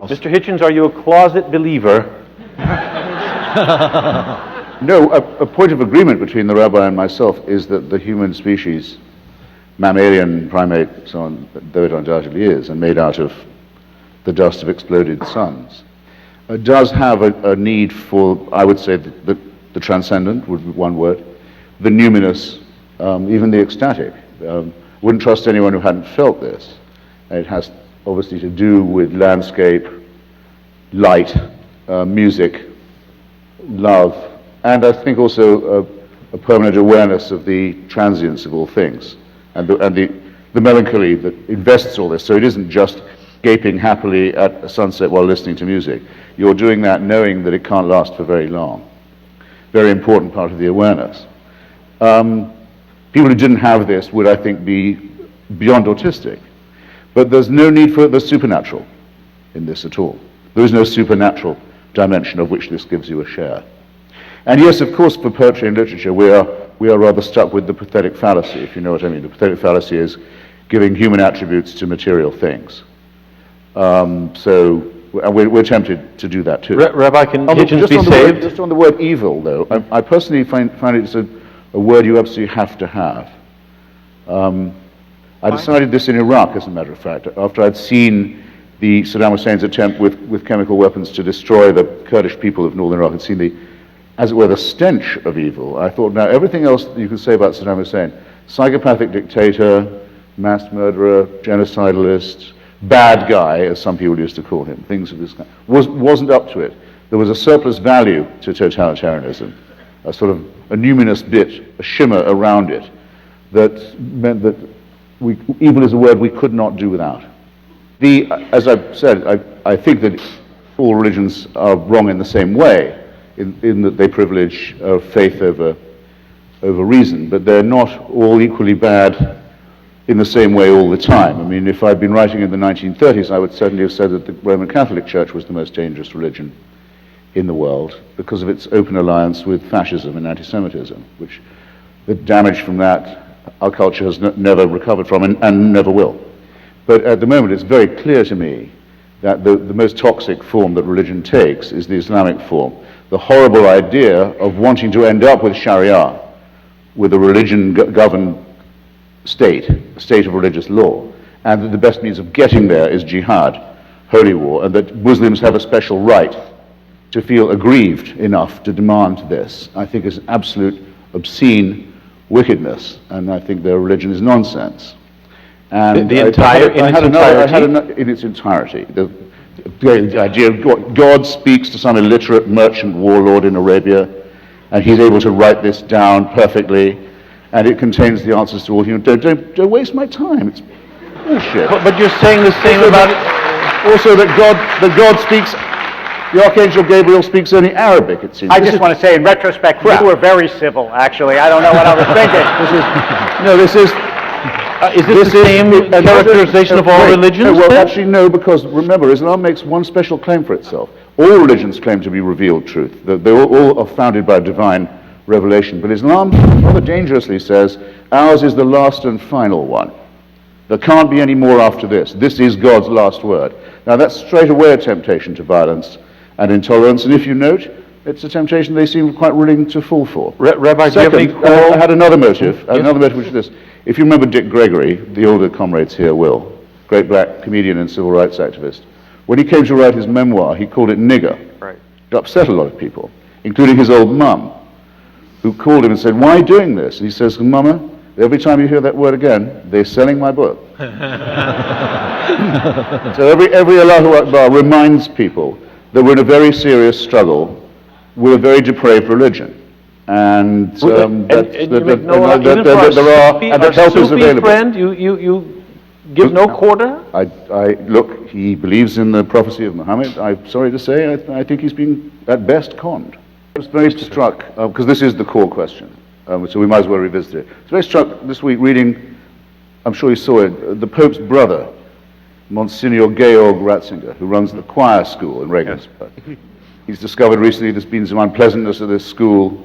Mr. Hitchens, are you a closet believer? No, a point of agreement between the rabbi and myself is that the human species, mammalian, primate, so on, though it undoubtedly is, and made out of the dust of exploded suns, does have a need for, I would say, the transcendent, would be one word, the numinous, even the ecstatic. Wouldn't trust anyone who hadn't felt this. And it has obviously to do with landscape, light, music, love, and I think also a permanent awareness of the transience of all things, and the melancholy that invests all this. So it isn't just gaping happily at a sunset while listening to music. You're doing that knowing that it can't last for very long. Very important part of the awareness. People who didn't have this would, I think, be beyond autistic. But there's no need for the supernatural in this at all. There is no supernatural dimension of which this gives you a share. And yes, of course, for poetry and literature, we are rather stuck with the pathetic fallacy, if you know what I mean. The pathetic fallacy is giving human attributes to material things. So we're tempted to do that too. Rabbi, can Hitchens be saved? Just on the word evil, though, I personally find it a word you absolutely have to have. I decided this in Iraq, as a matter of fact, after I'd seen the Saddam Hussein's attempt with chemical weapons to destroy the Kurdish people of northern Iraq, and seen the, as it were, the stench of evil. I thought, now everything else that you can say about Saddam Hussein, psychopathic dictator, mass murderer, genocidalist, bad guy, as some people used to call him, things of this kind, wasn't up to it. There was a surplus value to totalitarianism, a sort of a numinous bit, a shimmer around it, that meant that evil is a word we could not do without. As I've said, I think that all religions are wrong in the same way, in that they privilege faith over reason, but they're not all equally bad in the same way all the time. I mean, if I'd been writing in the 1930s, I would certainly have said that the Roman Catholic Church was the most dangerous religion in the world because of its open alliance with fascism and anti-Semitism, which the damage from that our culture has never recovered from and never will. But at the moment, it's very clear to me that the most toxic form that religion takes is the Islamic form. The horrible idea of wanting to end up with Sharia, with a religion-governed state, a state of religious law, and that the best means of getting there is jihad, holy war, and that Muslims have a special right to feel aggrieved enough to demand this, I think is absolute obscene wickedness, and I think their religion is nonsense. And in its entirety. The idea of God speaks to some illiterate merchant warlord in Arabia, and he's able to write this down perfectly, and it contains the answers to all human. Don't waste my time. It's bullshit. But you're saying the same about it. Also, that God speaks. The Archangel Gabriel speaks only Arabic, it seems. I just want to say, in retrospect, you were very civil, actually. I don't know what I was thinking. This is the same characterization of all religions? Well, actually, no, because remember, Islam makes one special claim for itself. All religions claim to be revealed truth. They all are founded by divine revelation. But Islam rather dangerously says, ours is the last and final one. There can't be any more after this. This is God's last word. Now, that's straight away a temptation to violence and intolerance, and if you note, it's a temptation they seem quite willing to fall for. Rabbi, second, I had another motive, which is this. If you remember Dick Gregory, the older comrades here will, great black comedian and civil rights activist, when he came to write his memoir, he called it nigger. Right. It upset a lot of people, including his old mum, who called him and said, why are you doing this? And he says, Mama, every time you hear that word again, they're selling my book. So every Allahu Akbar reminds people that we're in a very serious struggle with a very depraved religion. And that help is available. Friend, you give no quarter? Look, he believes in the prophecy of Muhammad. I'm sorry to say, I think he's been, at best, conned. I was very struck, because this is the core question, so we might as well revisit it. I was very struck this week reading, I'm sure you saw it, the Pope's brother, Monsignor Georg Ratzinger, who runs the choir school in Regensburg. Yes. He's discovered recently there's been some unpleasantness at this school,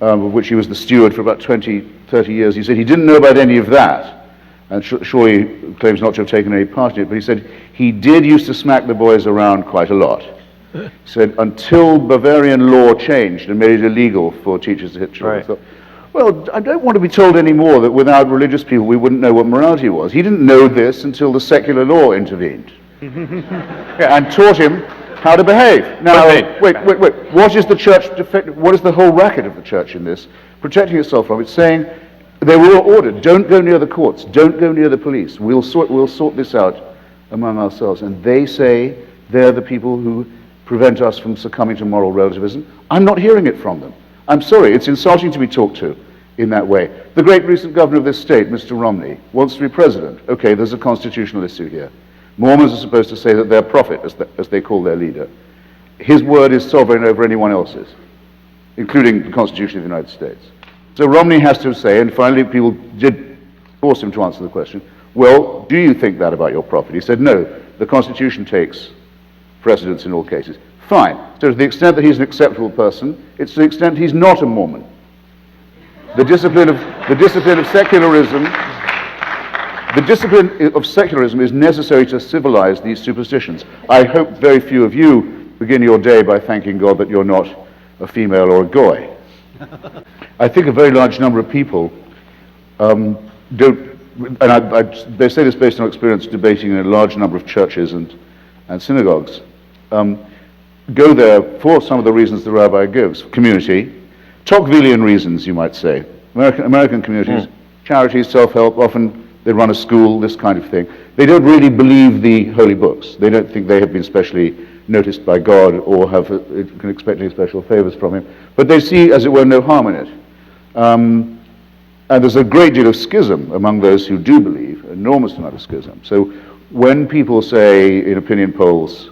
of which he was the steward for about 20, 30 years. He said he didn't know about any of that and sure he claims not to have taken any part in it, but he said he did used to smack the boys around quite a lot. He said until Bavarian law changed and made it illegal for teachers to hit children. Right. I thought, well, I don't want to be told anymore that without religious people we wouldn't know what morality was. He didn't know this until the secular law intervened and taught him how to behave. Now, wait. What is the church, what is the whole racket of the church in this? Protecting itself from it, saying, they were all ordered, don't go near the courts, don't go near the police, we'll sort this out among ourselves. And they say they're the people who prevent us from succumbing to moral relativism. I'm not hearing it from them. I'm sorry, it's insulting to be talked to in that way. The great recent governor of this state, Mr. Romney, wants to be president. Okay, there's a constitutional issue here. Mormons are supposed to say that they're prophet, as they call their leader. His word is sovereign over anyone else's, including the Constitution of the United States. So Romney has to say, and finally people did force him to answer the question, well, do you think that about your prophet? He said, no, the Constitution takes precedence in all cases. Fine. So to the extent that he's an acceptable person, it's to the extent he's not a Mormon. The discipline of secularism is necessary to civilize these superstitions. I hope very few of you begin your day by thanking God that you're not a female or a goy. I think a very large number of people don't, and they say this based on experience debating in a large number of churches and synagogues, go there for some of the reasons the rabbi gives. Community, Tocquevillian reasons, you might say. American communities, charities, self-help, often they run a school, this kind of thing. They don't really believe the holy books. They don't think they have been specially noticed by God or can expect any special favors from him. But they see, as it were, no harm in it. And there's a great deal of schism among those who do believe, an enormous amount of schism. So when people say in opinion polls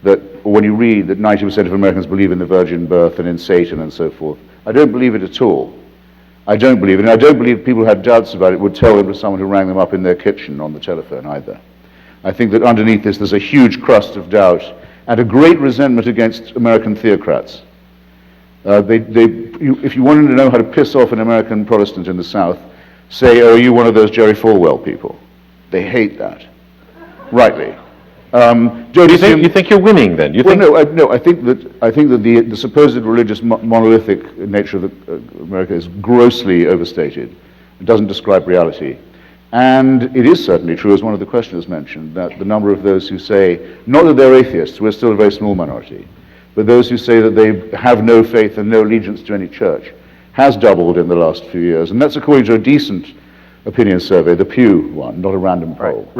that, or when you read that 90% of Americans believe in the virgin birth and in Satan and so forth, I don't believe it at all. I don't believe it, and I don't believe people who had doubts about it would tell them to someone who rang them up in their kitchen on the telephone either. I think that underneath this there's a huge crust of doubt and a great resentment against American theocrats. If you wanted to know how to piss off an American Protestant in the South, say, oh, are you one of those Jerry Falwell people? They hate that. Rightly. You think you're winning then? I think that the supposed religious monolithic nature of America is grossly overstated. It doesn't describe reality. And it is certainly true, as one of the questioners mentioned, that the number of those who say, not that they're atheists, we're still a very small minority, but those who say that they have no faith and no allegiance to any church has doubled in the last few years. And that's according to a decent opinion survey, the Pew one, not a random poll.